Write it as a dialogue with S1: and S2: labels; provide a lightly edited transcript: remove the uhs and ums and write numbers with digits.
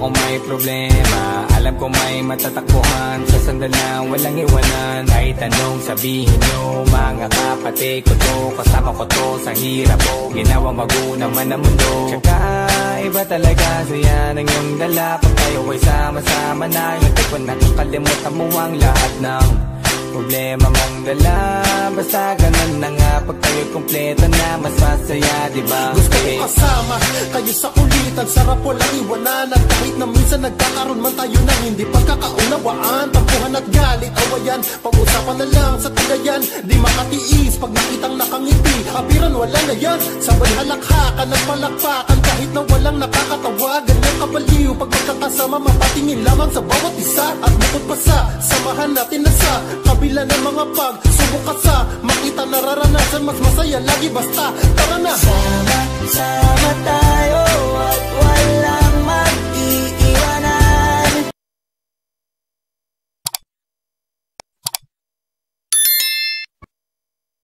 S1: kung may problema, alam ko may matatakbuhan. Sa sandalang walang iwanan, kahit anong sabihin nyo. Mga kapatid ko to, kasama ko to sa hirap ko, ginawa magunang man ang mundo. Tsaka iba talaga saya ng iyong dala. Pag tayo ay sama-sama na, hindi ko nakakalimutan mo ang lahat ng problema mong dala. Basta ganun na nga, pag tayo'y kompleto na, mas masaya, diba?
S2: Gusto ko kasama kayo sa kulitan, sarap walang iwanan. At kahit na minsan nagkakaroon man tayo ng hindi pagkakaunawaan, tampuhan at galit, awayan, pag-usapan na lang sa tagayan. Di makatiis pag nakitang nakangiti, abiran wala na yan. Sabay halakhakan at palakpakan, kahit na walang nakakatawa. Ganyan kabaliw pag magkakasama, mapatingin lamang sa bawat isa. At bukod pa sa samahan natin na sa kabila ng mga pagsubok at sa makita nararanasan, mas masaya lagi basta tara na.
S1: Sama-sama